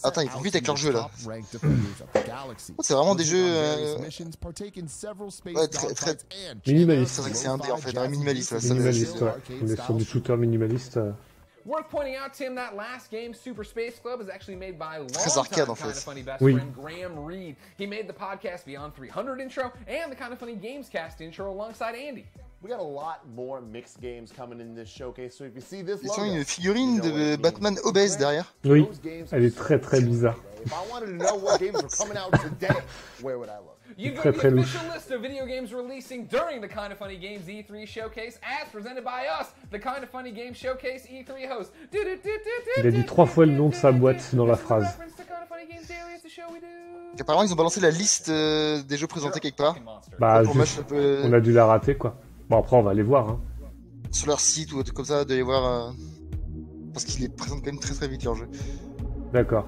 Attends, ils vont vite avec leur jeu là. Oh, c'est vraiment des jeux ouais, très minimaliste. c'est vrai que c'est un dé en fait, un minimaliste. Là, Minimaliste, ouais. On est sur du shooter minimaliste. Worth pointing out, Tim, that last game, Super Space Club, is actually made by Très arcade, longtime en fait. Kinda Funny best Oui. friend Graham Reed. He made the podcast Beyond 300 intro and the Kinda Funny Gamescast intro alongside Andy. We got a lot more mixed games coming in this showcase, so if you see this Ils logo, ont une figurine de Batman obèse derrière. Oui, elle est très très bizarre. If I wanted to know what games were coming out today, where would I look? You've Très, got the très official louche. list of video games releasing during the Kinda Funny Games E3 Showcase, as presented by us, the Kinda Funny Games Showcase E3 host. Il a dit 3 fois le nom de sa boîte dans la phrase. Apparemment, ils ont balancé la liste des jeux présentés quelque part. Bah, Pour juste, match un peu on a dû la rater quoi. Bon après on va aller voir. Hein. sur leur site ou un truc comme ça, d'aller voir. Parce qu'ils les présentent quand même très très vite leur jeu. D'accord.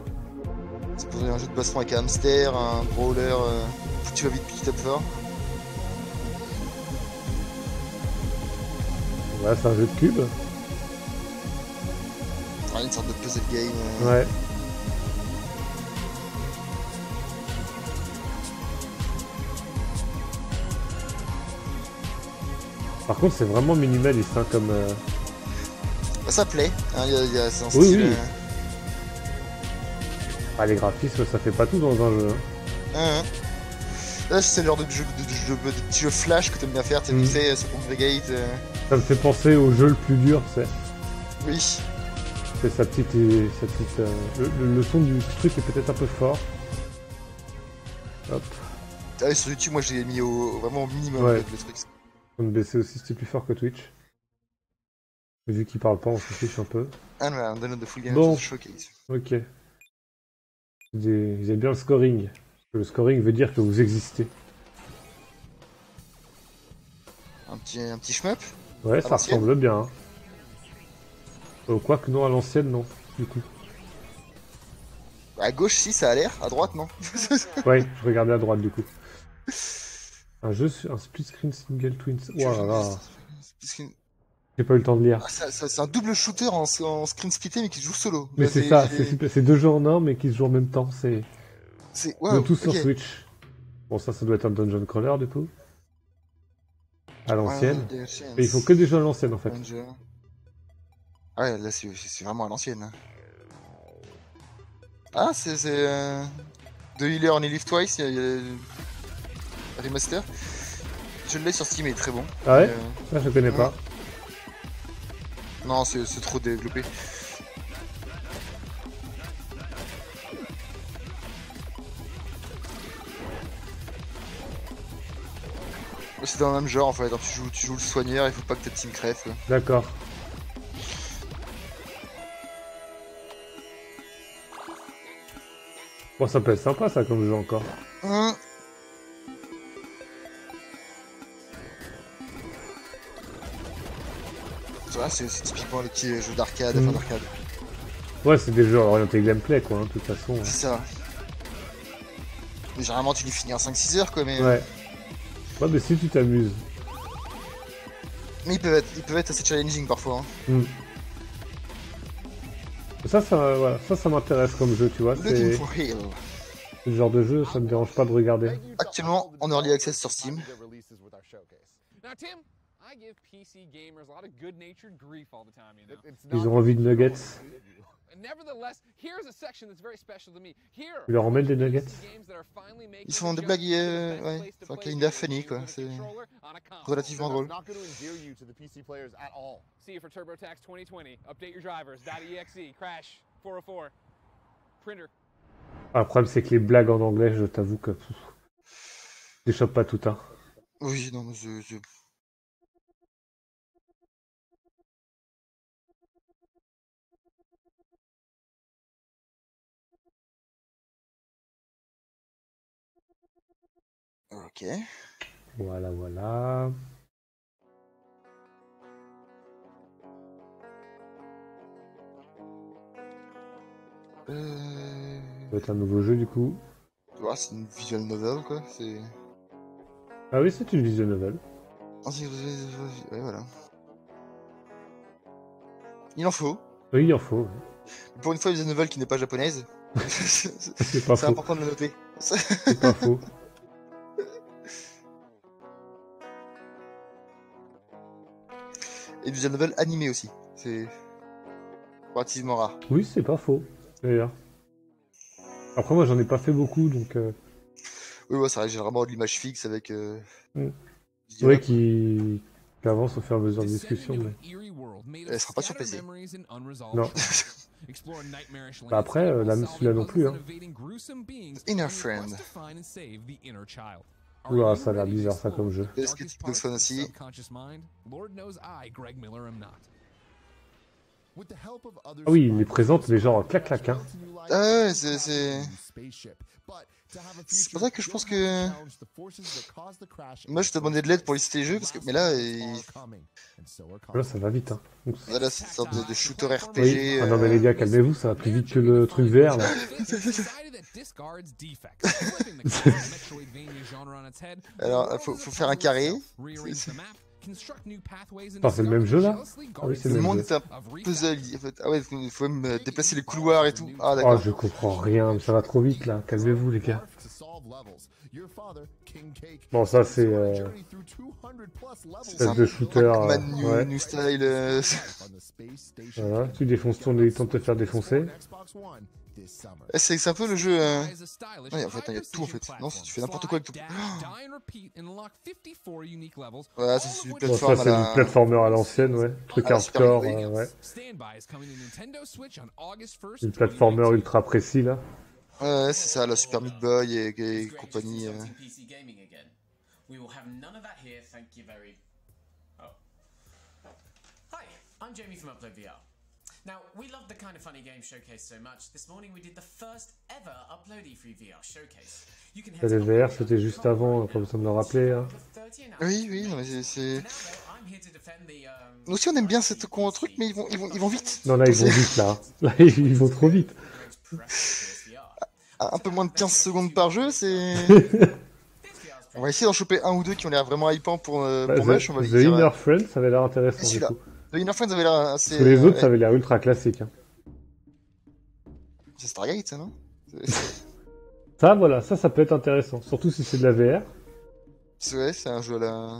C'est pour un jeu de baston avec un hamster, un brawler. Tu vas vite, petit up fort. Voilà, c'est un jeu de cube. Ouais, une sorte de puzzle game. Ouais. Par contre, c'est vraiment minimaliste, hein, comme. Bah, ça plaît. Hein, c'est un Oui, style. oui. Ah, les graphismes, ça fait pas tout dans un jeu. Hein. Là, c'est le genre de petit jeu flash que t'aimes bien faire. Tu sais, sur Congregate. Ça me fait penser au jeu le plus dur, c'est. Oui. C'est sa petite. Le son du truc est peut-être un peu fort. Hop. Ah, sur YouTube, moi, j'ai mis vraiment au minimum Ouais. le truc. On va baisser aussi, c'était plus fort que Twitch. Vu qu'il parle pas, on se fiche un peu. Ah non, on donne de full game Bon. showcase. Ok. Vous aimez bien le scoring. Le scoring veut dire que vous existez. Un petit shmup. Ouais, À ça l'ancienne ressemble bien. Hein. Quoique non, à l'ancienne, non. Du coup. À gauche, si, ça a l'air. À droite, non. Ouais, je regardais à droite, du coup. Un jeu, un split screen single twins. Ouah là là. J'ai pas eu le temps de lire. Ah, c'est un double shooter en screen splitté, mais qui se joue solo. Mais Là, c'est ça, c'est super. C'est 2 jeux en un, mais qui se jouent en même temps. C'est wow, le tout sur ok. Switch. Bon, ça doit être un dungeon crawler, du coup. À l'ancienne. Ouais, Et il faut que des jeux à l'ancienne, en fait. Ah ouais, là, c'est vraiment à l'ancienne. Hein. Ah, c'est The Healer Only Live Twice, il y a remaster. Je l'ai sur Steam, il est très bon. Ah ouais Ça, je connais pas. Non, c'est trop développé. C'est dans le même genre en fait, tu joues le soigneur, il faut pas que ta team crève. D'accord. Bon, ça peut être sympa ça comme jeu encore. C'est typiquement le petit jeu d'arcade, enfin d'arcade. Ouais, c'est des jeux orientés gameplay quoi, hein, de toute façon. C'est ça. Mais généralement tu les finis en 5-6 heures quoi, mais. Ouais. Ouais, mais si tu t'amuses. Mais ils peuvent être assez challenging parfois. Hein. Voilà, ça m'intéresse comme jeu, tu vois. C'est le genre de jeu, ça me dérange pas de regarder. Actuellement en early access sur Steam. Ils ont envie de nuggets. Tu leur emmènes des nuggets? Ils font des blagues, ouais, enfin kinda funny quoi, c'est relativement drôle. Ah, le problème c'est que les blagues en anglais, je t'avoue que je les chope pas tout hein. Oui, non, mais Ok. Voilà, voilà. Ça doit être un nouveau jeu du coup. Ouais, c'est une visual novel quoi, c'est. Ah oui, c'est une visual novel. Ouais, voilà. Il en faut. Oui, il en faut. Pour une fois, une nouvelle qui n'est pas japonaise. C'est pas C'est faux. important de le noter. C'est pas faux. Et visual novel animé aussi. C'est relativement rare. Oui, c'est pas faux. D'ailleurs. Après, moi, j'en ai pas fait beaucoup, donc. Oui, ouais, c'est vrai, j'ai vraiment de l'image fixe avec. Mm. du C'est vrai dialogue. qu'il avance au fur et à mesure de discussion. Mais... Elle sera pas sur PC. Non. Bah après, celui-là non plus. Hein. Inner Friend. Oula, ça a l'air bizarre ça comme jeu. Est-ce que tu peux faire aussi? Ah oui, il les présente, les gens clac clac. Hein. Ah ouais, c'est pour ça que je pense que. Moi, je te demandais de l'aide pour lister les jeux, parce que. Mais là, Là, ça va vite. Hein. Donc, là c'est une sorte de shooter RPG. oui. Ah non, mais les gars, calmez-vous, ça va plus vite que le truc vert là. Alors, faut faire un carré. Attends, c'est le même jeu là? Ah oui, c'est Le le même monde jeu. est un puzzle. En fait. Ah ouais, il faut même déplacer les couloirs et tout. Ah Oh, d'accord. je comprends rien, mais ça va trop vite là. Calmez-vous, les gars. Bon, ça c'est espèce de shooter. Pac-Man Ouais. New Style. Voilà, tu défonces ton, il tente de te faire défoncer. C'est un peu le jeu. Ouais, en fait, il y a tout en fait. Non, tu fais n'importe quoi avec tout. Voilà, ça, c'est du Bon, plateforme ça à c'est la. du platformer à l'ancienne, ouais. Truc À la Super hardcore, Meat Boy. ouais. Une platformer ultra précis là. Ouais, c'est ça, la Super Meat Boy et compagnie. PC gaming again. We will have none of that here, thank you very. Oh. Hi, I'm Jamie from Upload VR. Now, we love the Kind of Funny Game Showcase so much. This morning we did the first ever Upload E3 VR showcase. You can head Les to VR, c'était juste avant, pas besoin de le rappeler. Hein. Oui, non, mais c'est. I'm here to defend the, Nous aussi, on aime bien cette truc, mais ils vont vite. Non, là ils vont vite là. Là ils vont trop vite. Un peu moins de 15 secondes par jeu, c'est. On va essayer d'en choper un ou deux qui ont l'air vraiment hypants pour Mush. On va The lui dire. Inner Friend, ça avait l'air intéressant du Celui-là. coup. The Inner Friends avait l'air assez. Parce que les autres, ça avait l'air ultra classique. Hein. C'est Stargate, ça, non? Ça, voilà, ça peut être intéressant. Surtout si c'est de la VR. Ouais, c'est un jeu à la.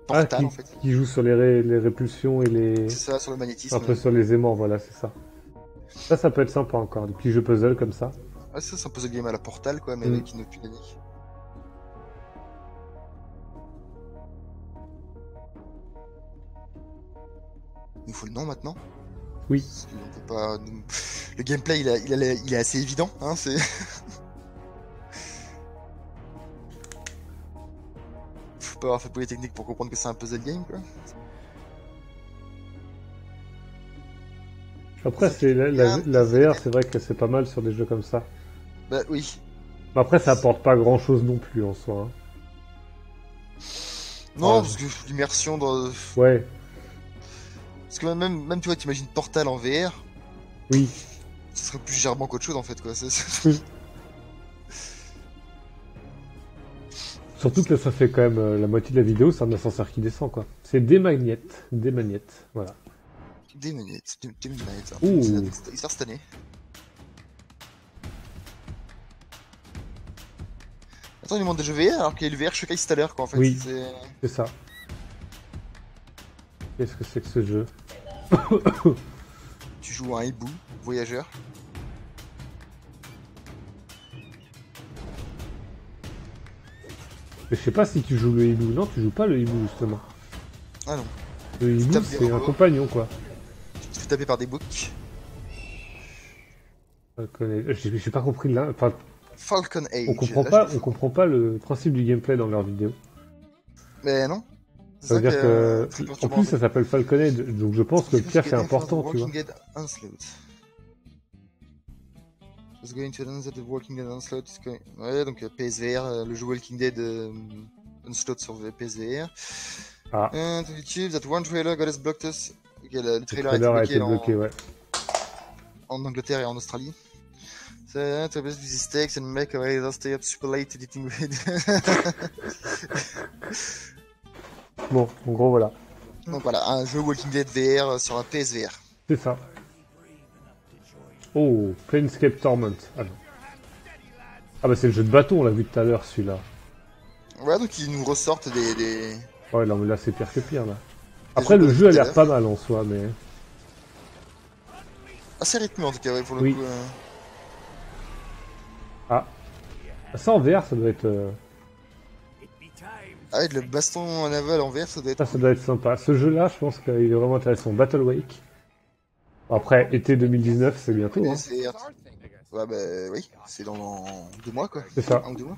Ah, Portal, en fait. qui joue sur les répulsions et les. C'est ça, sur le magnétisme. Un peu sur les aimants, voilà, c'est ça. Ça peut être sympa encore. Des petits jeux puzzle comme ça. Ah, ça, c'est un puzzle game à la Portal, quoi, mais Mm. avec une autre mécanique. Il nous faut le nom maintenant? Oui. Parce qu'on peut pas. Le gameplay, il est assez évident, hein, c'est. Faut pas avoir fait Polytechnique pour comprendre que c'est un puzzle game, quoi. Après, c'est la VR, c'est vrai que c'est pas mal sur des jeux comme ça. Bah oui. Mais après, ça apporte pas grand chose non plus en soi. Hein. Non, Ouais. parce que l'immersion dans. Ouais, Parce que même tu vois, t'imagines Portal en VR, oui. ce serait plus germant qu'autre chose en fait, quoi. Surtout que là, ça fait quand même la moitié de la vidéo, c'est un ascenseur qui descend, quoi. C'est des magnettes, voilà. Des manettes, des manettes. Ouh. Il sort cette année. Attends, il demande des jeux VR alors qu'il y a le VR Showcase tout à l'heure, quoi, en fait. Oui. C'est- C'est ça. Qu'est-ce que c'est que ce jeu? Tu joues un hibou, voyageur. Mais je sais pas si tu joues le hibou. Non, tu joues pas le hibou, justement. Ah non, Le hibou, tapes des c'est un robots. compagnon, quoi. tu te fais taper par des books. J'ai pas compris là. Enfin, Falcon Age. on comprend pas le principe du gameplay dans leur vidéo. Mais non. Ça veut dire que, c'est en perturbant, plus, en ça fait. s'appelle Falcon Age, donc je pense que le piaf est important, tu vois. Walking Dead Onslaught. Just going to announce that the Walking Dead Onslaught is going... Ouais, donc PSVR, le jeu Walking Dead Onslaught sur PSVR. Ah. And to YouTube, that one trailer got us blocked us. Ok, le Le trailer trailer a a été été bloqué bloqué, ouais. en Angleterre et en Australie. So, to best these stakes and make a way, stay up super late editing. Bon, en gros, voilà. Donc voilà, un jeu Walking Dead VR sur un PSVR. C'est ça. Oh, Planescape Torment. Ah non. Ah bah c'est le jeu de bâton, on l'a vu tout à l'heure celui-là. Ouais, donc ils nous ressortent des... Ouais, non mais là c'est pire que pire là. Après le jeu a l'air pas mal en soi, mais... Assez rythmé en tout cas, ouais, pour le Oui. coup. Ah. Ça en VR, ça doit être... Ah ouais, le baston naval en VR, ça doit être... Ça doit être sympa. Ce jeu-là, je pense qu'il est vraiment intéressant. Battle Wake. Après, été 2019, c'est bientôt. Hein. Ouais, bah oui, c'est dans 2 mois quoi. C'est ça. 1 ou 2 mois.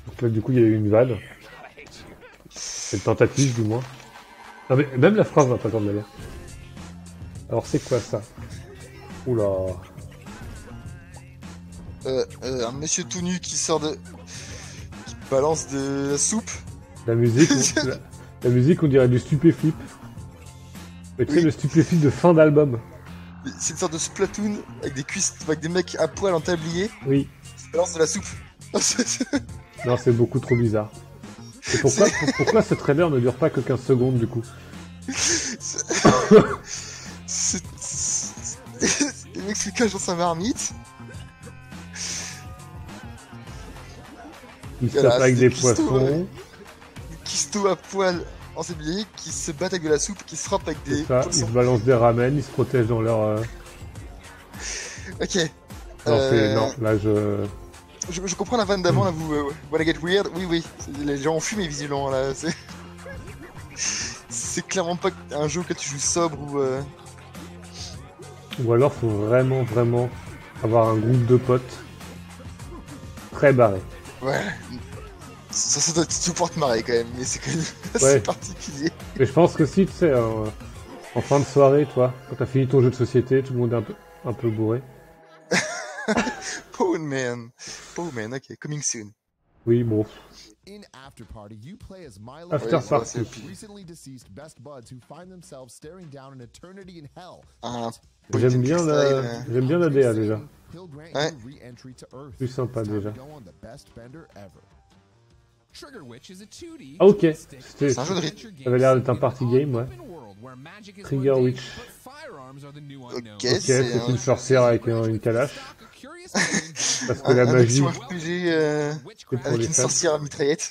Donc là, du coup, il y a eu une vanne. C'est une tentative, du moins. Non, mais même la phrase n'a pas tant de l'air. Alors, c'est quoi ça? Oula. Un monsieur tout nu qui sort de... qui balance de la soupe. La musique, la musique, on dirait du stupéflip. Mais tu sais, Oui. le stupéflip de fin d'album. C'est une sorte de Splatoon avec des cuisses, avec des mecs à poil en tablier Oui. qui balancent de la soupe. Non, c'est beaucoup trop bizarre. Et pourquoi ce trailer ne dure pas que 15 secondes, du coup? Le mec se cache dans sa marmite. Il se Voilà, tape avec c'est des des cuistots, poissons. Des cuistots à poil en tablier qui se battent avec de la soupe, qui se frappent avec des C'est ça, ils poissons. se balancent des ramen, ils se protègent dans leur... Ok. Non, là Je comprends la vanne d'avant, là, vous... wanna get weird? Oui. Les gens ont fumé, visiblement, là. C'est clairement pas un jeu auquel tu joues sobre ou... Ou alors faut vraiment avoir un groupe de potes très barrés. Ouais. Ça doit être tout porte-marée, quand même, mais c'est quand même assez Ouais. particulier. Mais je pense que si, tu sais, en fin de soirée, toi, quand t'as fini ton jeu de société, tout le monde est un peu bourré. Pawn Man, ok, coming soon. Oui, bon. In After Party, you play as Milo After and Party. his recently deceased best buds who find themselves staring down an eternity in hell. Un J'aime bien la DA déjà. He'll grant Ouais. you re-entry to Earth. Plus sympa It's time déjà. to go on the best bender ever. Trigger Witch is a 2D Ah ok, stick c'était... C'est un jeu de adventure rythme. game Ça avait l'air d'être set un in party an game, ouais. open world where magic is Trigger mundane, Witch. but firearms are the new Ok, unknown. Ok, c'est une sorcière avec une calache. Parce que la un magie... action RPG C'est pour avec les une fans. sorcière à mitraillette.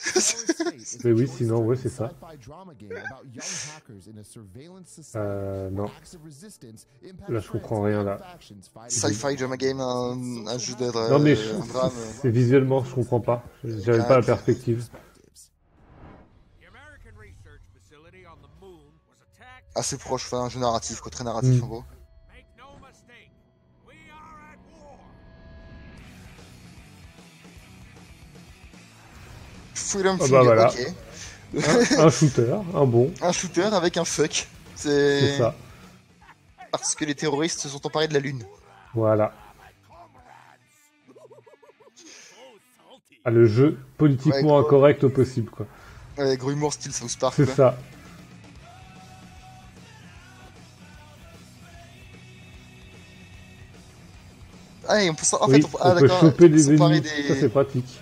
Mais oui, sinon, ouais, c'est ça. Sci-fi drama game about young hackers in a surveillance society. Non. Acts of resistance impact Là, je comprends friends rien, and là. factions fighting Sci-fi drama game, un jeu d'être Non mais un drame. c'est visuellement, je comprends pas. J'avais pas la perspective. Assez proche, enfin un jeu narratif, quoi, très narratif en gros. Freedom Ah Finger, bah voilà. ok. Un shooter, un bon, Un shooter avec un fuck. c'est ça. Parce que les terroristes se sont emparés de la lune. Voilà. Ah, le jeu politiquement Ouais, gros. incorrect au possible, quoi. Ouais, gros humour style South Park. C'est quoi. ça. Ah, et on peut s'en... En Oui, fait, on peut d'accord, choper on peut des s'emparer ennemis. Ça, c'est pratique.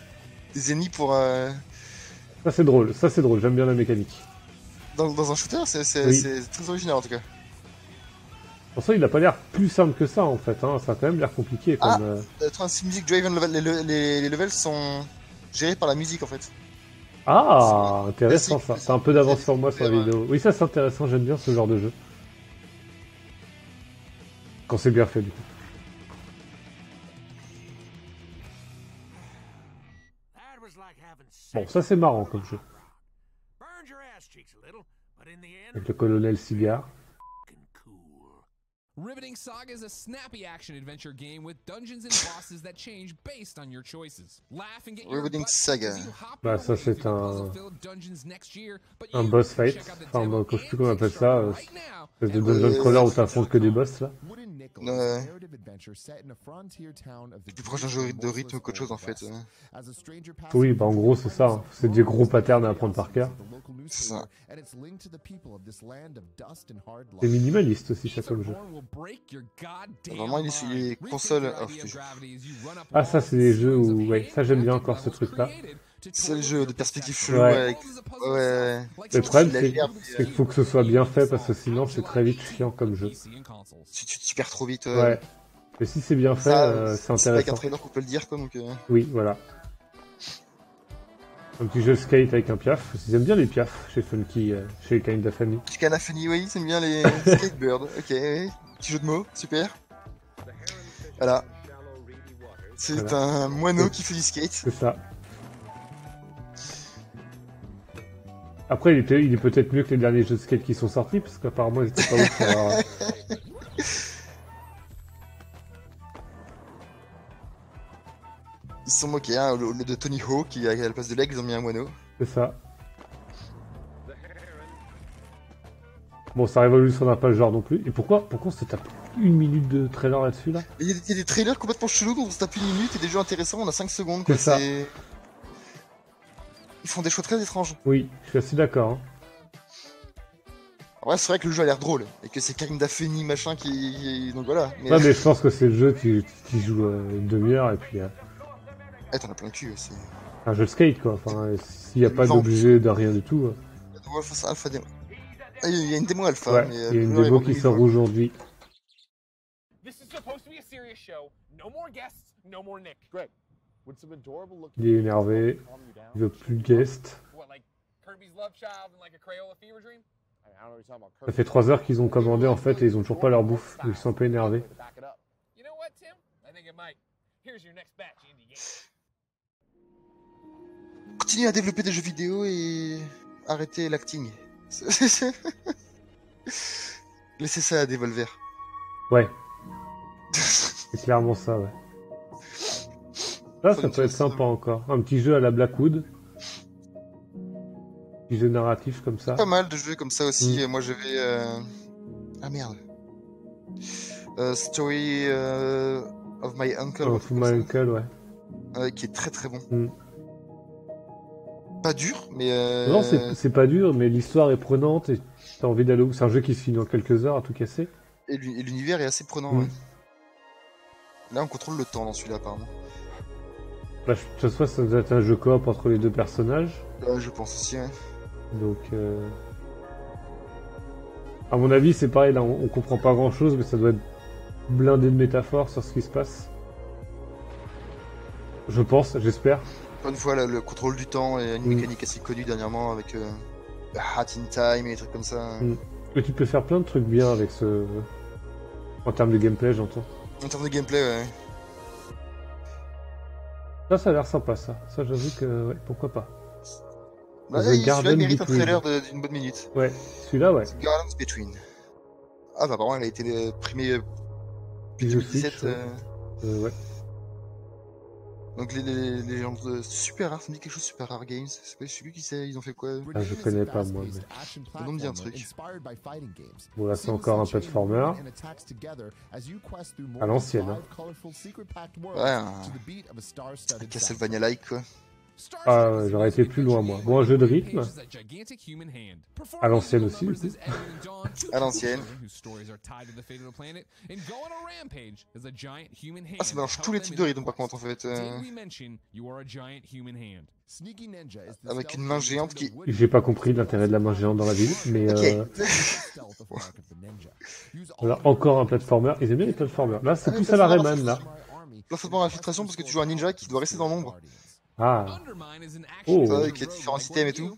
des ennemis pour... Ça, c'est drôle. Ça, c'est drôle. J'aime bien la mécanique. Dans un shooter, c'est Oui. c'est très original en tout cas. Pour ça, il a pas l'air plus simple que ça, en fait. Hein. Ça a quand même l'air compliqué, comme... Trans Music Driven level, les levels sont gérés par la musique en fait. Ah, intéressant, Classique, ça. T'as un peu d'avance classique. sur moi sur la Ouais. vidéo. Oui, ça, c'est intéressant. J'aime bien ce genre de jeu. Quand c'est bien fait, du coup. Bon, ça, c'est marrant comme jeu. Avec le colonel Cigare. Riveting Saga is a snappy action adventure game with dungeons and bosses that change based on your choices. Laugh and get your Riveting butt Saga. as you hop Bah, your ça, way c'est through un- puzzle-filled dungeons next year, but Un you boss check fight. out the Enfin, demo je sais plus and comment on appelle start ça. right now. Espèce de And dungeon Ouais. crawler où t'affrontes que des boss, là. Wooden Nickel Ouais. is a narrative adventure set in a frontier town of the Plus proche d'un jeu de rythme qu'autre chose en fait. As a stranger passes Oui, bah, en gros, c'est ça. Hein. C'est des gros patterns à apprendre par cœur. C'est ça. and it's linked to the people of this land of dust and hard C'est life. minimaliste aussi, ça, comme jeu. Etherborn will break your goddamn Vraiment, il est sur les mind. consoles. Rethink your Oh, idea of putain. gravity as you run up Ah, ça, walls c'est des and jeux series où... of Ouais, ça, j'aime bien handcrafted encore ce levels truc-là. created C'est le jeu de perspective chelou. Ouais. Avec... Ouais. Le problème, La c'est gerbe, qu'il faut que ce soit bien fait parce que sinon, c'est très vite chiant comme jeu. tu perds trop vite. Ouais. Mais si c'est bien fait, c'est C'est avec un intéressant. trailer qu'on peut le dire, quoi. Donc, Oui, voilà. Un petit jeu de skate avec un piaf. Ils aiment bien les piafs chez Funky, chez Kinda Funny. Chicana Funny, oui, c'est bien les skateboards. Ok, oui. Petit jeu de mots, super. Voilà. C'est Voilà. un moineau qui fait du skate. C'est ça. Après, il est peut-être mieux que les derniers jeux de skate qui sont sortis, parce qu'apparemment, ils étaient pas ouf. Alors, Ils se sont moqués, hein, au lieu de Tony Hawk qui à la place de l'aigle, ils ont mis un moineau. c'est ça. Bon, ça révolutionne pas le genre non plus. Et pourquoi on se tape 1 minute de trailer là-dessus, là? Il y a des trailers complètement chelous dont on se tape 1 minute et des jeux intéressants, on a 5 secondes, quoi. C'est ça. Ils font des choix très étranges. Oui, je suis assez d'accord. Hein. En vrai, c'est vrai que le jeu a l'air drôle, et que c'est Karim Dafeni, machin, donc voilà. Mais... Ouais, mais je pense que c'est le jeu qui joue une demi-heure, et puis t'en as plein le cul, c'est... un jeu de skate, quoi. Enfin, s'il n'y a pas Non. d'objet de rien du tout. Alpha démo. Ah, il y a une démo alpha, Ouais, mais... il y a une démo qui sort aujourd'hui. This is supposed to be a serious show. No more guests, no more Nick. Greg, would some adorable looking Il est énervé, calm you down? il veut plus de guest. What, like Kirby's Love Child and like a Crayola Fever Dream? I don't know what you're talking about. Ça fait 3 heures qu'ils ont commandé en fait et ils ont toujours pas leur bouffe. Ils sont un peu énervés. Back it up. You know what, Tim? I think it might. Here's your next batch, indie game. Continuez à développer des jeux vidéo et... arrêtez l'acting. Laissez ça à Devolver. Ouais. C'est clairement ça, ouais. Là, ça peut être sympa encore. Un petit jeu à la Blackwood. Petit jeu narratif comme ça. Pas mal de jeux comme ça aussi. Moi j'avais... Ah merde. Story of My Uncle. Of My Uncle, ouais. Qui est très très bon. Mm. Pas dur, mais... Non, c'est pas dur, mais l'histoire est prenante et t'as envie d'aller où. C'est un jeu qui se finit en quelques heures à tout casser. Et l'univers est assez prenant, Mm. ouais. Là on contrôle le temps dans celui-là apparemment. Bah, de toute façon, ça doit être un jeu coop entre les deux personnages. Je pense aussi, ouais. Donc, à mon avis, c'est pareil, là, on comprend pas grand chose, mais ça doit être blindé de métaphores sur ce qui se passe. Je pense, j'espère. Encore une fois, là, le contrôle du temps est une mécanique assez connue dernièrement avec Hat in Time et des trucs comme ça. Et tu peux faire plein de trucs bien avec ce... En termes de gameplay, j'entends. En termes de gameplay, ouais. Ça a l'air sympa, ça. Ça, j'avoue que, ouais, pourquoi pas. Bah, The celui-là Garden mérite un Between. trailer d'une bonne minute. Ouais, celui-là, ouais. The Gardens Between. Ah bah apparemment, elle a été primée Petit jeu 2017. Switch, ouais. Donc les gens de Super Rare, ça me dit quelque chose, Super Rare Games. Je sais plus qui c'est, ils ont fait quoi. Ah, je connais pas, moi, mais... Le nom me dit un truc. Bon, là, c'est encore un platformer. À l'ancienne, hein. Ouais, un Castlevania-like, quoi. Ah, ouais, j'aurais été plus loin, moi. Bon, un jeu de rythme. À l'ancienne aussi, du coup. À l'ancienne. Ah, ça mélange tous les types de rythmes, par contre, en fait. Avec une main géante qui... J'ai pas compris l'intérêt de la main géante dans la ville, mais voilà, encore un platformer. Ils aiment bien les platformers. Là, c'est plus à la Rayman, là. Parfaitement infiltration parce que tu joues un ninja qui doit rester dans l'ombre. Ah. Oh. Avec les différents items et tout.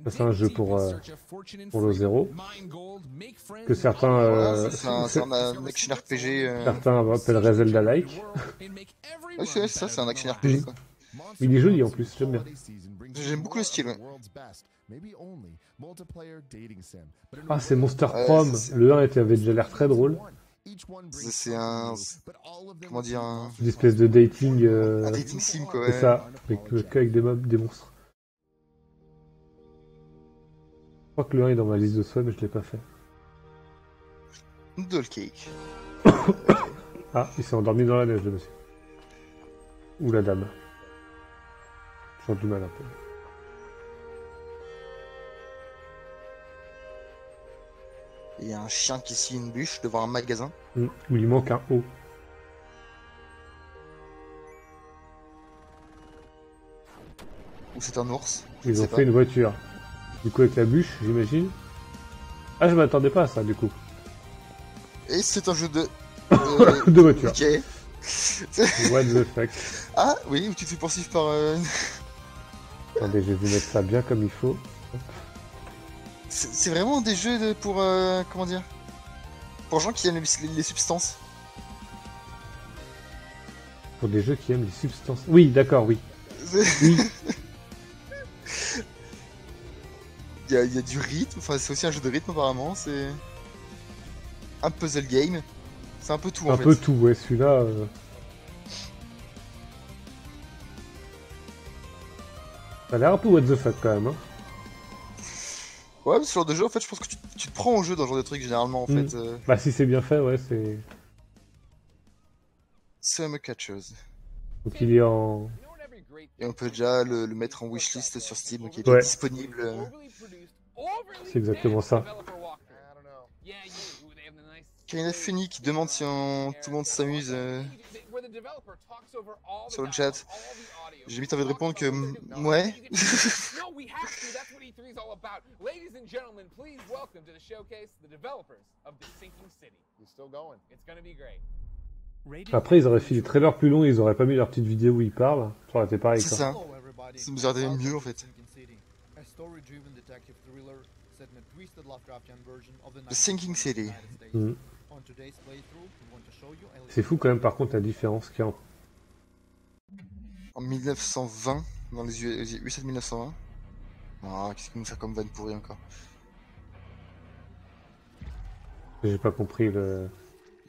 Ça, c'est un jeu pour le zéro. Que certains, Voilà, c'est un action RPG. certains appelleraient Zelda-like. Oui, c'est ça, c'est un action RPG, quoi. Il est joli en plus, j'aime bien. J'aime beaucoup le style, ouais. Ah, c'est Monster Prom. Le 1 avait déjà l'air très drôle. C'est un... Comment dire, Une espèce de dating. un dating sim, quoi, C'est ouais. ça, avec des mobs, des monstres. Je crois que le 1 est dans ma liste de souhaits, mais je l'ai pas fait. Doll Cake. Ah, il s'est endormi dans la neige, le monsieur. Ou la dame. J'ai du mal un peu. Il y a un chien qui scie une bûche devant un magasin. Où il manque un O. Ou c'est un ours. je Ils sais ont pas. fait une voiture. Du coup, avec la bûche, j'imagine. Ah, je m'attendais pas à ça, du coup. Et c'est un jeu de... De voiture. Ok. What the fuck. Ah, oui, où tu te fais poursuivre par... Attendez, je vais vous mettre ça bien comme il faut. C'est vraiment des jeux pour... comment dire? Pour gens qui aiment les substances. Pour des jeux qui aiment les substances. Oui, d'accord, oui. Oui. Il y a du rythme, enfin c'est aussi un jeu de rythme apparemment, c'est... Un puzzle game. C'est un peu tout en Un fait. peu tout, ouais, celui-là. Ça a l'air un peu what the fuck quand même. Hein. Ouais, mais ce genre de jeu, en fait, je pense que tu te prends au jeu dans ce genre de trucs généralement en Mm. fait. Bah, si c'est bien fait, ouais, c'est. Summer Catchers. Donc il est en. Et on peut déjà le mettre en wishlist sur Steam, donc il est Ouais. disponible. C'est exactement ça. Karina Funny qui demande si tout le monde s'amuse sur le chat. J'ai vite envie de répondre que ouais. No, we have to. That's what E3 is all about. Ladies and gentlemen, please welcome to the showcase the developers of The Sinking City. He's still going. It's gonna be great. Après, ils auraient fait des trailers plus longs, ils auraient pas mis leur petite vidéo où ils parlent. Ça aurait été pareil, C'est quoi. ça. Ça nous aurait été mieux en fait. The Sinking City. Mhm. C'est fou quand même, par contre, la différence qu'il y a en. En 1920, dans les USA de 1920. Ah, qu'est-ce qu'il nous fait comme vanne pourrie encore? J'ai pas compris le.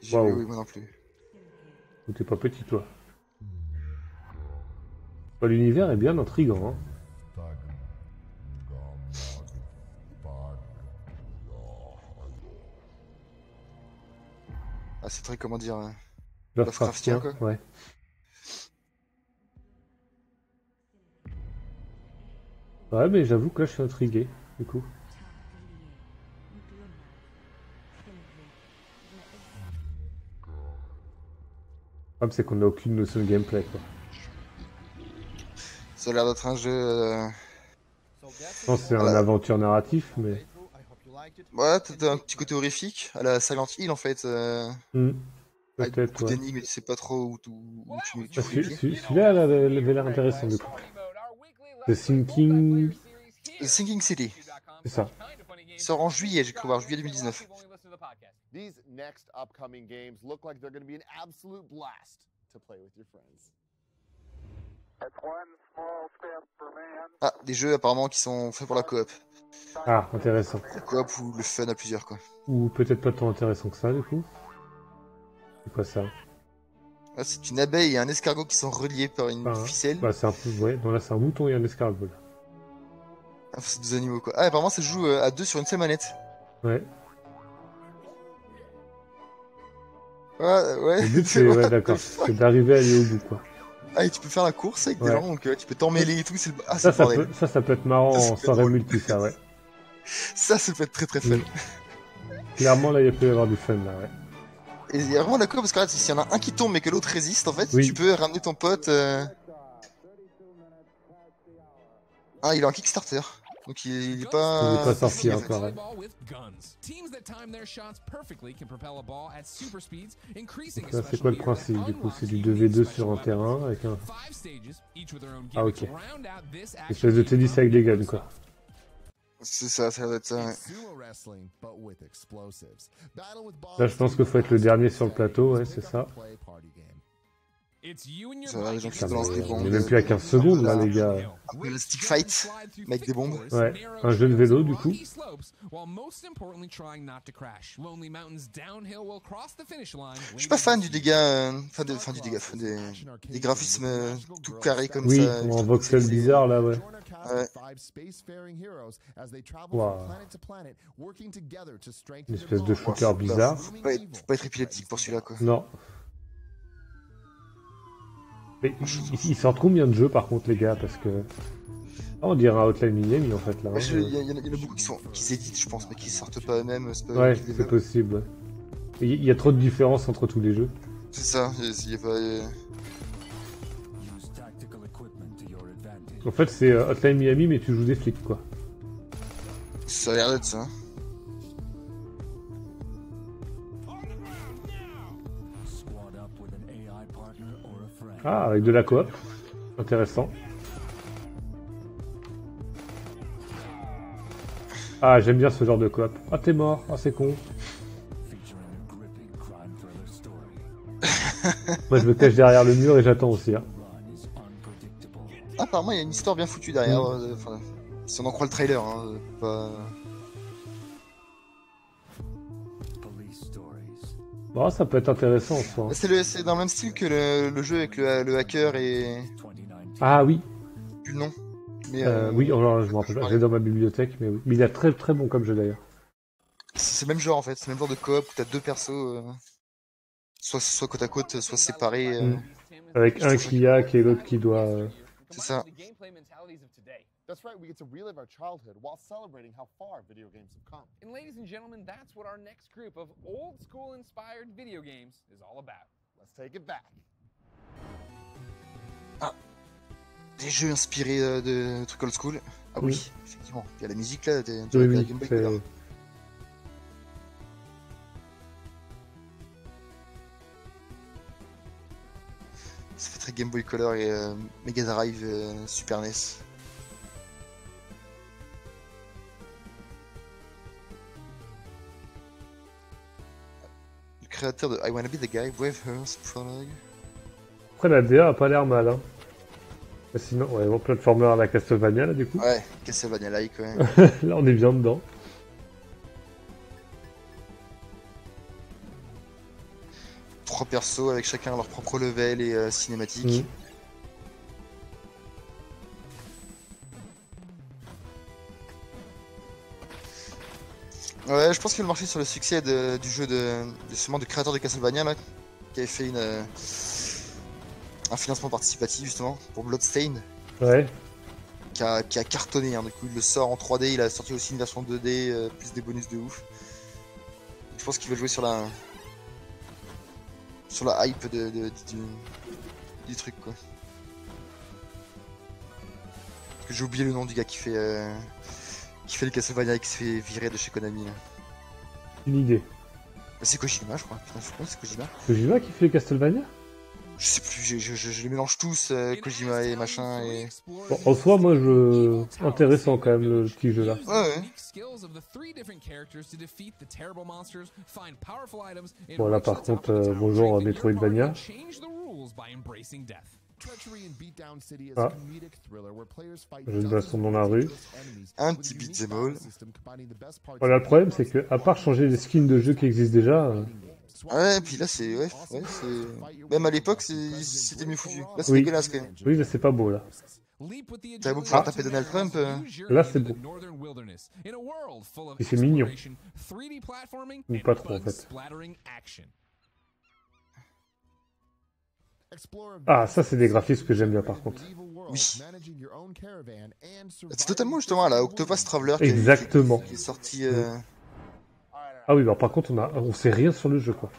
J'ai Waouh. oui, moi non plus. Ou t'es pas petit, toi. Bah, l'univers est bien intriguant, hein. Ah, c'est très, comment dire... Lovecraftien, Lovecraftien, quoi. ouais. Ouais, mais j'avoue que là, je suis intrigué, du coup. Le problème, c'est qu'on n'a aucune notion de gameplay, quoi. Ça a l'air d'être un jeu... Je pense que c'est un Voilà. aventure narratif, mais... Ouais, t'as un petit côté horrifique, à la Silent Hill en fait. Avec Peut-être, beaucoup ouais. d'énigmes, tu sais pas trop où tu Ah, fous les pieds. celui-là avait l'air intéressant, du coup. The Sinking... The Sinking City. C'est ça. Il sort en juillet, j'ai cru voir, juillet 2019. These next upcoming games look like they're going to be an absolute blast to play with your friends. Ah, des jeux apparemment qui sont faits pour la coop. Ah, intéressant. La coop ou le fun à plusieurs quoi. Ou peut-être pas tant intéressant que ça, du coup. C'est quoi ça? Ah, c'est une abeille et un escargot qui sont reliés par une ficelle. Bah, c'est un peu... Ouais, non, là, c'est un mouton et un escargot, là. Ah, c'est deux animaux quoi. Ah, apparemment ça joue à deux sur une seule manette. Ouais. Ouais. Le but, c'est... Ouais, d'accord. C'est d'arriver à aller au bout, quoi. Ah, et tu peux faire la course avec des Ouais. gens, donc tu peux t'emmêler et tout. C'est le... Ah, Ça, c'est le bordel. ça peut être marrant Ça en peut être soirée drôle. multi, ça, ouais. Ça peut être très très fun. Clairement, là, il peut y avoir du fun, là, ouais. Et il y a vraiment la coop parce que là, s'il y en a un qui tombe mais que l'autre résiste, en fait, Oui. tu peux ramener ton pote. Ah, il est en Kickstarter. Donc il est pas. Il est pas sorti fini, en fait. encore, ouais. Donc là, c'est quoi le principe, du coup? C'est du 2v2 sur un terrain, avec un... Ah, ok. Espèce de tennis avec des guns, quoi. C'est ça, ça doit être ça. Ouais. Sumo wrestling, but with explosives. Battle with balls. Là, je pense qu'il faut être le dernier sur le plateau, ouais, c'est ça. Play party game. Ça va, les gens qui se Putain, balancent des mais bombes. on est même plus à 15 secondes, là, les gars. Après le stick fight, mais avec des bombes. Ouais, un jeu de vélo, du coup. Je suis pas fan du dégât. Enfin, du dégât. Des graphismes tout carrés comme Oui, ça. en voxel bizarre, là, ouais. Ouais. Wow. Une espèce de shooter bizarre. Faut pas être épileptique pour celui-là, quoi. Non. Mais ils sortent combien de jeux, par contre, les gars? Parce que... Ah, on dirait un Hotline Miami, en fait, là. Ouais, hein. il y en a beaucoup qui éditent, je pense, mais qui sortent pas eux-mêmes. C'est pas eux Ouais, qui les c'est veulent. possible. Il y a trop de différences entre tous les jeux. C'est ça, il y a pas. En fait, c'est Hotline Miami, mais tu joues des flics, quoi. Ça a l'air d'être ça. Ah, avec de la coop. Intéressant. Ah, j'aime bien ce genre de coop. Ah, t'es mort. Ah, c'est con. Moi, je me cache derrière le mur et j'attends aussi. Hein. Apparemment, il y a une histoire bien foutue derrière. Enfin, si on en croit le trailer, hein, pas... Bon, ça peut être intéressant en soi. Hein. C'est dans le même style que le jeu avec le hacker et... Ah oui. Plus le nom. Mais, oui, alors, je me rappelle pas. J'ai dans ma bibliothèque, mais oui. Mais il est très très bon comme jeu d'ailleurs. C'est le même genre en fait. C'est le même genre de coop où t'as deux persos, soit côte à côte, soit séparés. Avec un qui hack et l'autre qui doit... C'est ça. That's right, we get to relive our childhood while celebrating how far video games have come. And ladies and gentlemen, that's what our next group of old school inspired video games is all about. Let's take it back. Des jeux inspirés de trucs old school. Ah oui, effectivement. Il y a la musique là, de Oui, la oui, Game Boy c'est- Color. Ça fait très Game Boy Color et Mega Drive, Super NES. Le créateur de I Wanna Be the Guy, Brave Hearts Prologue. Après, la DA a pas l'air mal. Hein. Mais sinon, ouais, bon, platformer à la Castlevania là du coup. Ouais, Castlevania-like quand même. Là, on est bien dedans. Trois persos avec chacun leur propre level et cinématique. Ouais, je pense qu'il marchait sur le succès du jeu justement du créateur de Castlevania là, qui avait fait un financement participatif justement pour Bloodstained, Ouais. qui a cartonné. Hein. Du coup, il le sort en 3D, il a sorti aussi une version 2D plus des bonus de ouf. Je pense qu'il va jouer sur la hype du truc quoi. Parce que j'ai oublié le nom du gars qui fait le Castlevania et qui se fait virer de chez Konami là. Une idée. Bah, c'est Kojima je crois. Putain, je crois que c'est Kojima. Kojima qui fait Castlevania? Je sais plus, je les mélange tous, Kojima et machin et... Bon, en soi, moi, intéressant quand même le petit jeu là. Ouais. Bon, là par contre, bonjour Metroidvania. Treachery in Beatdown City is Ah. a comedic thriller where players fight Je dois son dans la rue. Un petit beat'em all. Voilà, le problème c'est que, à part changer les skins de jeu qui existent déjà, Ouais, puis là c'est... Ouais, c'est... Même à l'époque c'était mieux foutu. Là c'est Oui. dégueulasse quand même. oui, mais c'est pas beau là. T'avais beau pouvoir taper Donald Trump. Là, c'est beau. Et c'est mignon. Ou pas trop en fait. Ah, ça c'est des graphismes que j'aime bien par contre. Oui. C'est totalement justement là, Octopath Traveler Exactement. qui est sorti... Ah oui, bah par contre on sait rien sur le jeu quoi.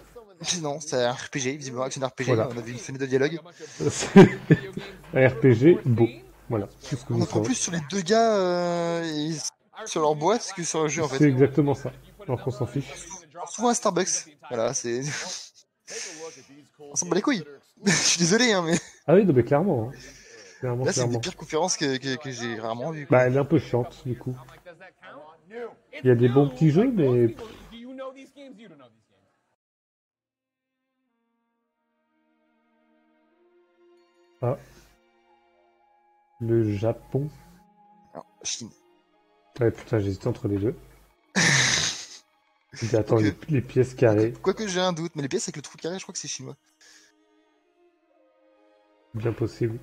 Non, c'est un RPG, visiblement action RPG, Voilà. on avait une fenêtre de dialogue. C'est un RPG beau. Voilà. Tout ce que On vous apprend saurez. plus sur les deux gars et sur leur boîte que sur le jeu en C'est fait. exactement ça. Alors qu'on s'en fiche. Souvent à Starbucks. Voilà, c'est... On s'en bat les couilles. Je suis désolé, hein, mais Ah oui, non, mais clairement. Hein. Clairement, là c'est une des clairement. pires conférences que j'ai rarement vues. quoi. Bah, elle est un peu chiante du coup. Il y a des bons petits jeux, mais ah. Le Japon. Alors, Chine. Ouais, putain, j'hésitais entre les deux. Je dis, attends, Ok. les pièces carrées, Quoique j'ai un doute, mais les pièces avec le trou carré, je crois que c'est chinois. bien possible.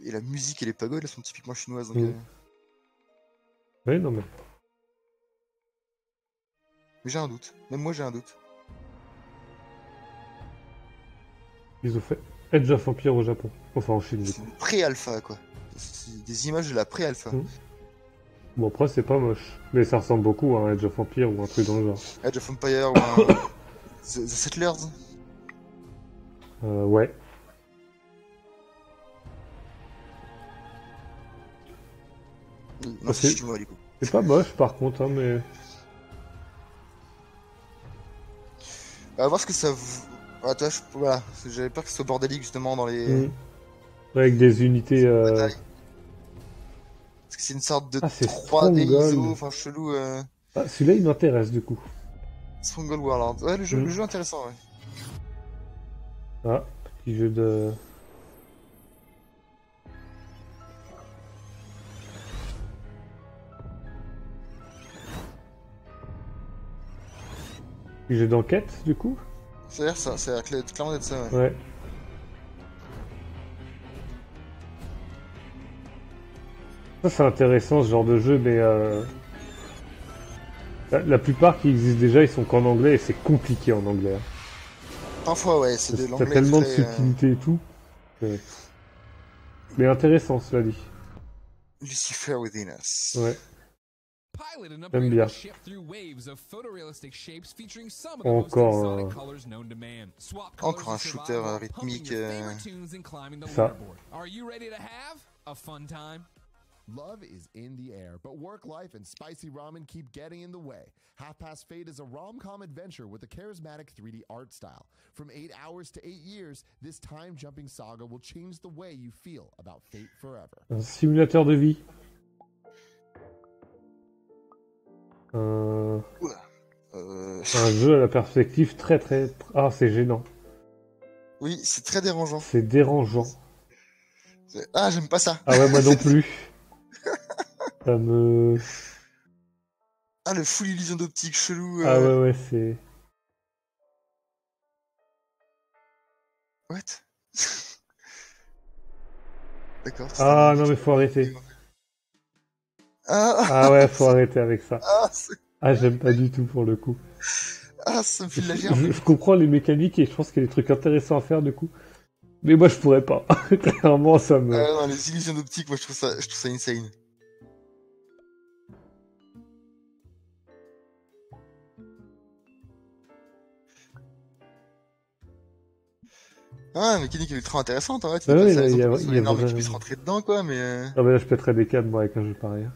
Et la musique et les pagodes, elles sont typiquement chinoises. Donc, Mm. Oui, non, mais. Mais j'ai un doute. Même moi j'ai un doute. Ils ont fait Edge of Empire au Japon. Enfin, en Chine, du C'est coup. une pré-alpha quoi. C'est des images de la pré-alpha. Mm. Bon, après, c'est pas moche. Mais ça ressemble beaucoup à un Edge of Empire ou un truc dans le genre. Edge of Empire ou un... The Settlers. Ouais. Non, c'est chinois du coup. C'est pas moche par contre, hein, mais... On va voir ce que ça... Attends, voilà, j'avais peur que ce soit bordélique justement dans les... Mm. Avec des unités... batailles. Parce que c'est une sorte de c'est 3D Stronghold. ISO, enfin chelou... Ah, celui-là il m'intéresse du coup. Stronghold Warlord. Ouais, le jeu Mm. intéressant, ouais. Ah, petit jeu de... Petit jeu d'enquête du coup. C'est l'air ça, c'est clairement d'être ça, ouais. Ouais. Ça c'est intéressant ce genre de jeu, mais la plupart qui existent déjà, ils sont qu'en anglais et c'est compliqué en anglais. Hein. Parfois, ouais, c'est de T'as l'anglais tellement de très... subtilité et tout. que- Mais intéressant cela dit. Lucifer Within Us. Ouais. Pilot an J'aime bien. upgradable ship through waves of photorealistic shapes featuring some of the most Encore exotic colors known to man. Swap Encore colors un to survive shooter while rythmique, pumping your favorite tunes and climbing the ça. leaderboard. Are you ready to have a fun time? Love is in the air, but work life and spicy ramen keep getting in the way. Half Past Fate is a rom-com adventure with a charismatic 3D art style. From 8 hours to 8 years, this time-jumping saga will change the way you feel about fate forever. Un simulateur de vie. Un jeu à la perspective très... Ah, c'est gênant. Oui, c'est très dérangeant. C'est dérangeant. Ah, j'aime pas ça. Ah ouais, moi non plus. Ça me... Ah, le full illusion d'optique chelou. Ah ouais, c'est... What? D'accord. Ah non, mais faut arrêter. Ah ouais, faut arrêter avec ça. Ah, j'aime pas du tout pour le coup. Ah, ça me file la gerbe. Je comprends les mécaniques et je pense qu'il y a des trucs intéressants à faire du coup. Mais moi je pourrais pas. Clairement ça me... Non, les illusions d'optique, moi je trouve ça insane. Ah, la mécanique est ultra intéressante en fait. Ah ouais, C'est il y a énorme que tu vraiment- puisses rentrer dedans quoi, mais... Ah bah là je pèterais des câbles moi avec un jeu pareil. Hein.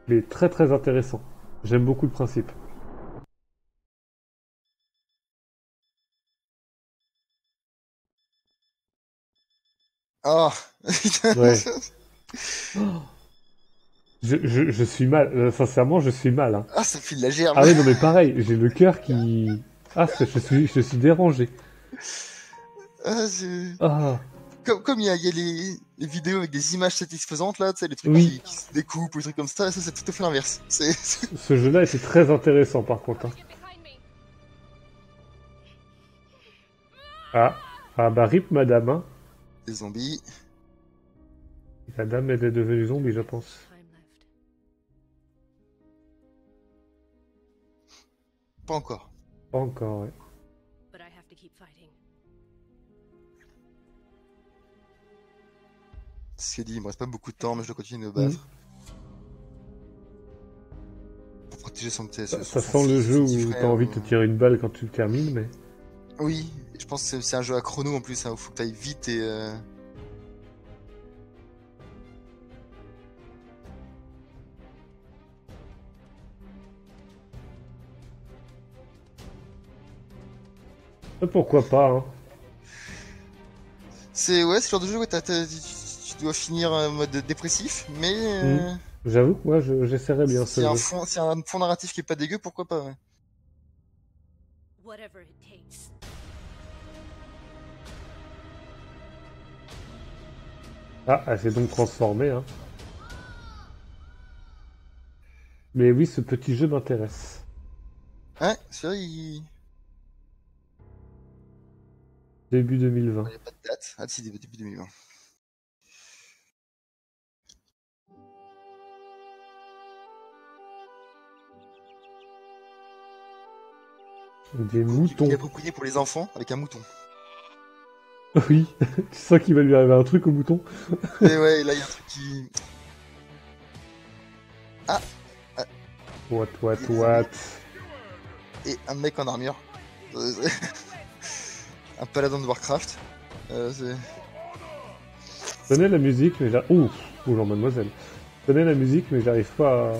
Mais très intéressant. J'aime beaucoup le principe. Ah. Ouais. Je suis mal. Sincèrement je suis mal. Hein. Ah, ça me file la gerbe. Ah oui non mais pareil, j'ai le cœur qui... Ah je suis dérangé. Ah, Ah. Comme il y a les vidéos avec des images satisfaisantes là, tu sais, les trucs Oui. qui se découpent ou des trucs comme ça c'est tout à fait l'inverse. Ce jeu-là était très intéressant par contre. Hein. Ah bah rip madame. Hein. Des zombies. La dame est devenue zombie je pense. Pas encore. Pas encore ouais. But I have to keep fighting. C'est dit, il me reste pas beaucoup de temps, mais je dois continuer de me battre. Pour protéger son petit... Ça sent le jeu où t'as envie de te tirer une balle quand tu le termines, mais... Oui, je pense que c'est un jeu à chrono en plus, hein, où faut que t'ailles vite et... Pourquoi pas, hein. C'est ouais, ce genre de jeu où tu dois finir en mode dépressif, mais... J'avoue que moi j'essaierais bien ce C'est un jeu. fond narratif qui est pas dégueu, pourquoi pas, ouais. Whatever it takes. Ah, elle s'est donc transformée, hein. Mais oui, ce petit jeu m'intéresse. Ouais, c'est vrai, il... Début 2020. Il n'y a pas de date. Ah si, début 2020. Des moutons. Qui est approprié pour les enfants avec un mouton. Oui, tu sens qu'il va lui arriver un truc au mouton. Et ouais, là il y a un truc qui... Ah, What. et un mec en armure. Un paladin de Warcraft. Je connais la musique, mais là... Ouh, bonjour mademoiselle. Je connais la musique, mais j'arrive pas à...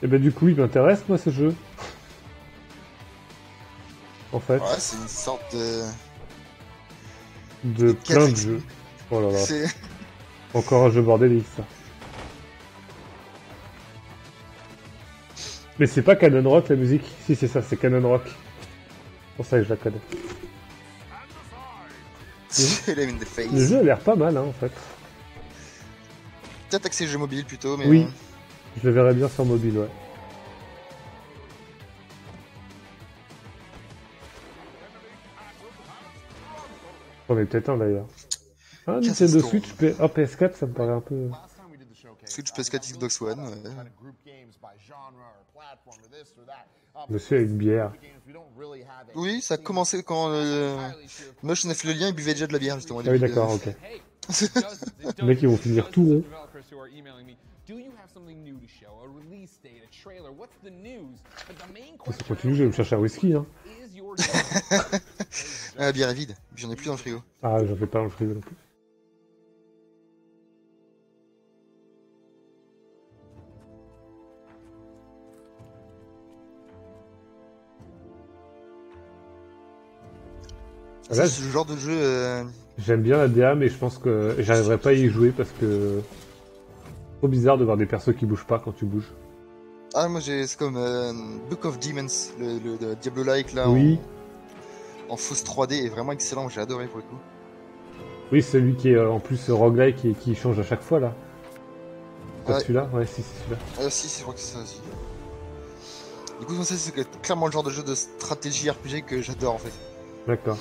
Et ben du coup, il m'intéresse, moi, ce jeu. En fait, Ouais, c'est une sorte de. de plein de jeux. Oh là là, C'est. encore un jeu bordélique, ça. Mais c'est pas Canon Rock, la musique. Si, c'est ça, c'est Canon Rock. C'est pour ça que je la connais. C'est in the Le face. jeu a l'air pas mal, hein, en fait. Peut-être accès jeu mobile plutôt, mais. Oui. Je le verrais bien sur mobile, ouais. J'en ai peut-être un, d'ailleurs. Ah, Casse Nintendo Storm. Switch, PS4, ça me paraît un peu... Last time we did the showcase, Switch, PS4, Xbox One. Ouais. trying to group games by genre or platform or this or that. Monsieur a une bière. We don't really have a Oui, ça a commencé quand Mosh on a fait le lien, il buvait déjà de la bière justement. Ah oui, d'accord, ok. Hey, it does, it Les mecs, ils vont does. finir tout rond. Developers who are emailing me, do you have something new to show? A release date, a trailer? What's the news? But the main Ça question continue, je vais me chercher un whisky, hein. Ah, is your la bière est vide, puis j'en ai plus dans le frigo. Ah, j'en fais pas dans le frigo non plus. Là, C'est ce genre de jeu. j'aime bien la DA, mais je pense que j'arriverai pas à y jouer parce que... Trop bizarre de voir des persos qui bougent pas quand tu bouges. Ah, moi c'est comme Book of Demons, le Diablo-like là, Oui, en fausse 3D, est vraiment excellent, j'ai adoré pour le coup. oui, celui qui est en plus roguelike et qui change à chaque fois, là. C'est Ouais. celui-là? Ouais, si, c'est celui-là. Ah si, je crois que c'est ça aussi. Du coup, ça c'est clairement le genre de jeu de stratégie RPG que j'adore en fait. D'accord.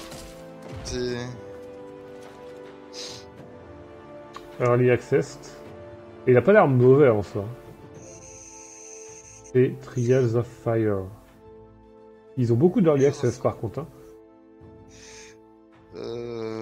C'est... Early Access. Et il a pas l'air mauvais en soi. C'est Trials of Fire. Ils ont beaucoup d'Early Access par contre. Hein.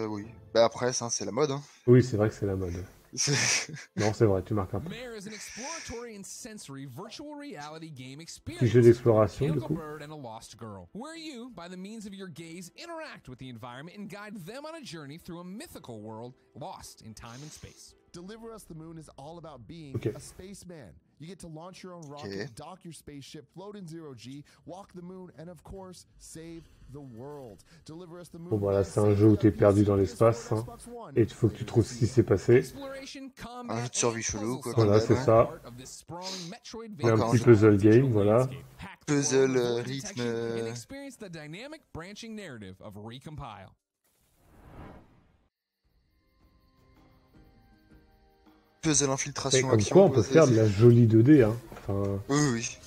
Oui. Bah après, ça, c'est la mode. Hein. Oui, c'est vrai que c'est la mode. C'est- Non, c'est vrai, tu marques un peu. Mare is an exploratory and sensory virtual reality game experience. Petit jeu d'exploration, du Hail coup. a bird and a lost girl, where you, by the means of your gaze, interact with the environment and guide them on a journey through a mythical world lost in time and space. Deliver Us the Moon is all about being Okay. a spaceman. You get to launch your own rocket, Okay. dock your spaceship, float in zero G, walk the moon, and of course, save the world. Deliver Us the Moon. Bon, voilà, is c'est un jeu où t'es safe perdu dans on l'espace, hein. Xbox One. Et il faut que tu trouves ce qui s'est passé. Exploration, combat, Un jeu de survie and chelou, puzzle quoi. Voilà, solving c'est are ça. part of this sprawling Metroidvania Il y a un Encore petit un puzzle digital game, voilà. landscape. Hack the Puzzle, world of void rythme, detection and experience the dynamic branching narrative of Recompile. Puzzle Et infiltration comme action. quoi, on peut faire de la jolie 2D, hein. Enfin... Oui, oui.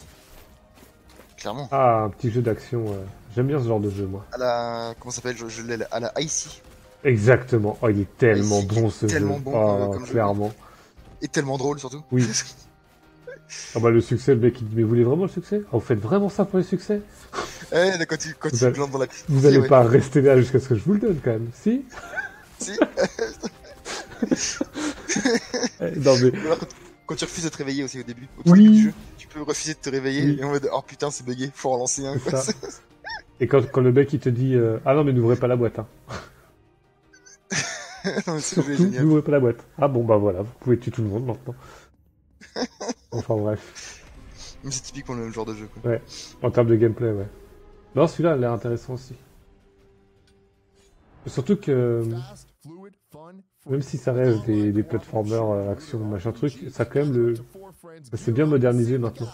Clairement. Ah, un petit jeu d'action. J'aime bien ce genre de jeu, moi. À la... Comment ça s'appelle je l'ai à la Icy. Exactement. Oh, il est tellement Ici, bon ce tellement jeu. bon, Oh, comme jeu. clairement. Et tellement drôle surtout. Oui. Ah bah le succès, le mec il dit mais vous voulez vraiment le succès? Ah, vous faites vraiment ça pour le succès? Eh, quand tu Vous allez- glandes dans la... Vous allez pas rester là jusqu'à ce que je vous le donne quand même, si? Si. Non mais Ou alors, quand tu refuses de te réveiller aussi au début. Au tout Oui. début du jeu, tu peux refuser de te réveiller Oui. et en mode oh putain c'est bugué, faut en lancer un. c'est Quoi. ça. Et quand le mec il te dit ah non mais n'ouvrez pas la boîte, hein. Non, mais c'est Surtout génial. n'ouvrez pas la boîte. Ah bon bah voilà, vous pouvez tuer tout le monde maintenant. Enfin bref. Mais c'est typiquement le genre de jeu. Quoi. Ouais. En termes de gameplay, ouais. Non celui-là a l'air intéressant aussi. Surtout que Fast, fluid, fun, même si ça reste des platformers action machin truc, ça a quand même le... c'est bien modernisé maintenant.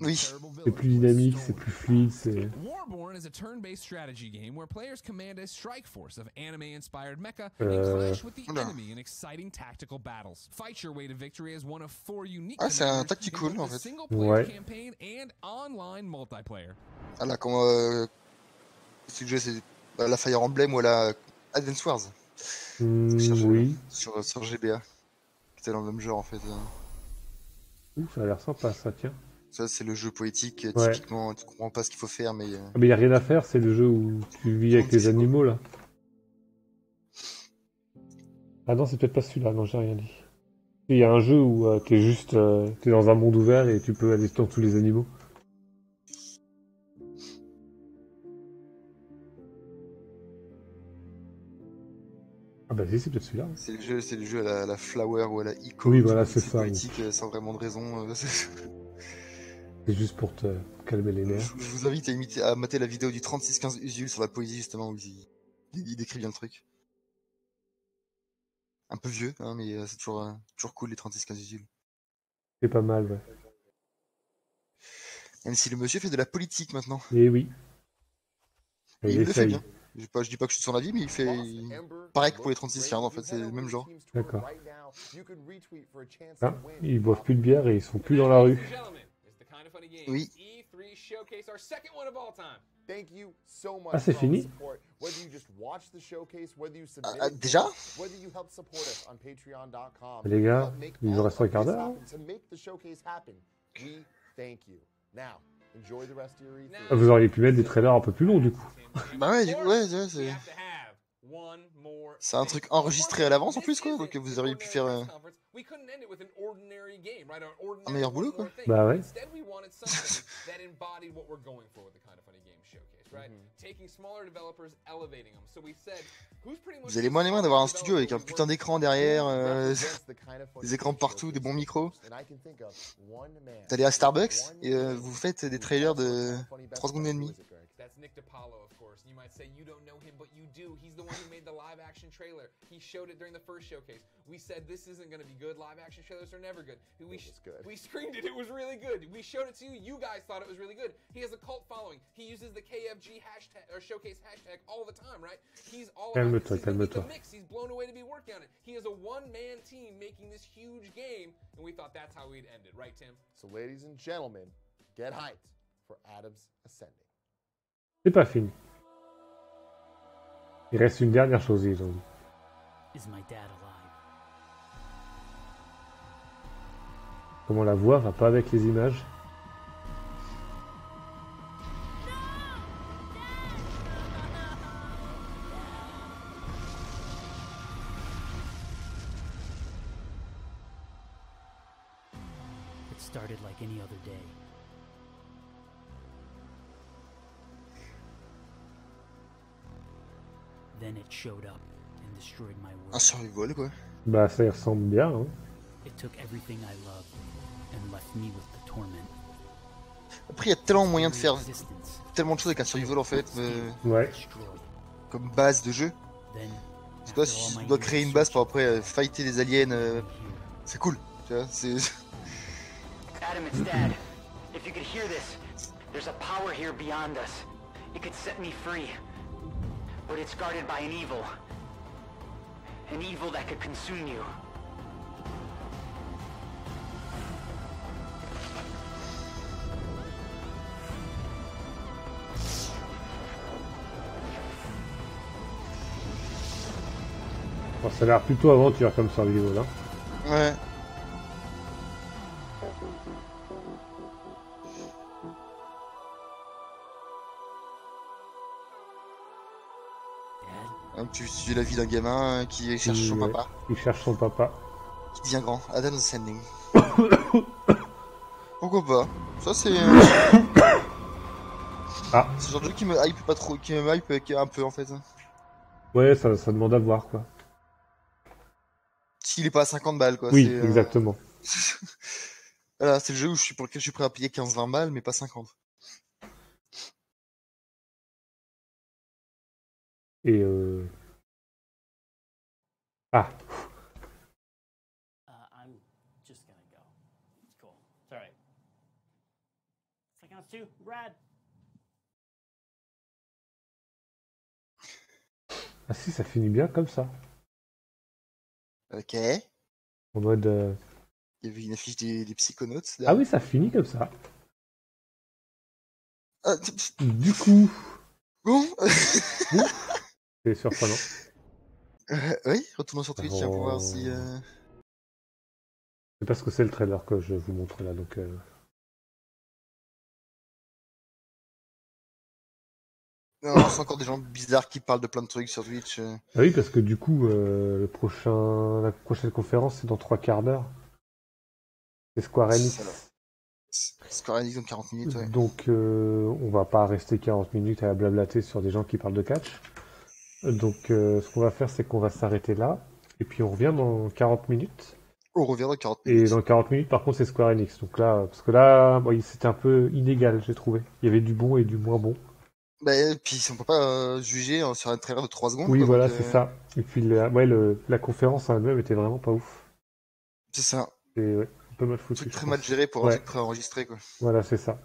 Oui. C'est plus dynamique, c'est plus fluide, c'est... Warborn is a turn-based strategy game where players command a strike force of anime-inspired mecha Euh, and clash with the Oula. enemy in exciting tactical battles. Fight your way to victory as one of 4 unique Ah, c'est un commanders in tactical, both en the fait. single-player Ouais. campaign and online multiplayer. Ah là, comme ce jeu c'est la Fire Emblem ou la Advance Wars oui. sur GBA. Qui était dans le même genre en fait. Ouh, ça a l'air sympa ça, tiens. Ça c'est le jeu poétique, Ouais. typiquement tu comprends pas ce qu'il faut faire mais... Ah, mais y a rien à faire, c'est le jeu où tu vis avec les animaux là. Ah non, c'est peut-être pas celui-là, non, j'ai rien dit. Il y a un jeu où t'es juste t'es dans un monde ouvert et tu peux aller dans tous les animaux. Ah bah si, c'est peut-être celui-là. C'est le jeu à la Flower ou à la Ico. Oui, voilà, c'est ça. Politique sans vraiment de raison. C'est juste pour te calmer les nerfs. Je vous invite à mater la vidéo du 3615 Usul sur la poésie, justement, où il décrit bien le truc. Un peu vieux, hein, mais c'est toujours cool les 3615 Usul. C'est pas mal, ouais. Même si le monsieur fait de la politique maintenant. Et oui. Et il le fait essaye. bien. Je dis pas que je suis son avis, mais il fait pareil que pour les 3615 en fait, c'est le même genre. D'accord. Ah, ils boivent plus de bière et ils sont plus dans la rue. Oui. Ah, c'est fini? Déjà? Les gars, il nous reste un quart d'heure. Ah, vous auriez pu mettre des trailers un peu plus longs du coup. Bah ouais, du coup, ouais, c'est un truc enregistré à l'avance en plus, quoi, donc vous auriez pu faire un meilleur boulot, quoi. Bah ouais. Vous avez moins les mains d'avoir un studio avec un putain d'écran derrière, des écrans partout, des bons micros. T'allez à Starbucks et vous faites des trailers de 3 secondes et demie. That's Nick DiPaolo, of course. You might say you don't know him, but you do. He's the one who made the live-action trailer. He showed it during the first showcase. We said this isn't going to be good. Live-action trailers are never good. We screened it. It was really good. We showed it to you. You guys thought it was really good. He has a cult following. He uses the KFG hashtag or showcase hashtag all the time, right? He's all Calme-toi, about calme-toi. the mix. He's blown away to be working on it. He is a one-man team making this huge game, and we thought that's how we'd end it, right, Tim? So, ladies and gentlemen, get hyped for Adams Ascending. C'est pas fini. Il reste une dernière chose, ils ont dit. Comment la voix va pas avec les images? It started like any other day. Then it showed up and destroyed my world. Un survival, quoi. Bah ça y ressemble bien, hein. It took everything I loved and left me with the torment. Après, il y a tellement moyen de faire tellement de choses avec un survival en fait, Ouais. comme base de jeu. C'est pas si tu dois créer une base pour après fighter les aliens, c'est cool, tu vois, c'est... Adam, it's Dad. If you could hear this, there's a power here beyond us. It could set me free. But it's guarded by an evil. An evil that could consume you. Bon, ça a l'air plutôt aventure comme survival, hein. Ouais. Tu suis la vie d'un gamin qui cherche son papa. Il cherche son papa. Qui devient grand. Adam's Ascending. Pourquoi pas? Ça c'est... Ah. C'est le genre de jeu qui me hype pas trop, qui me hype un peu en fait. Ouais, ça demande à voir, quoi. S'il est pas à 50 balles, quoi. Oui, exactement. Voilà, c'est le jeu pour lequel je suis prêt à payer 15-20 balles, mais pas 50. Et Ah. I'm just gonna go. It's cool. It's alright. Second two, Brad. Ah si, ça finit bien comme ça. Ok. En mode... Il y avait une affiche des psychonautes. Ah oui, ça finit comme ça. Ah, du coup... Bon. C'est surprenant. Oui, retournons sur Twitch pour voir si... C'est parce que c'est le trailer que je vous montre là, donc... Non, c'est encore des gens bizarres qui parlent de plein de trucs sur Twitch. Ah oui, parce que du coup, la prochaine conférence, c'est dans 3 quarts d'heure. C'est Square Enix. Square Enix dans 40 minutes, ouais. Donc, on va pas rester 40 minutes à blablater sur des gens qui parlent de catch. Donc, ce qu'on va faire, c'est qu'on va s'arrêter là. Et puis, on revient dans 40 minutes. On revient dans 40 Et minutes. dans 40 minutes, par contre, c'est Square Enix. Donc là, parce que là, bon, c'était un peu inégal, j'ai trouvé. Il y avait du bon et du moins bon. Bah, puis on peut pas juger sur un trailer de 3 secondes. Oui, quoi, voilà, donc, c'est ça. Et puis, la conférence en elle-même était vraiment pas ouf. C'est ça. Et ouais, un peu mal foutu. Truc je très pense. mal géré pour un Ouais. truc préenregistré, quoi. Voilà, c'est ça.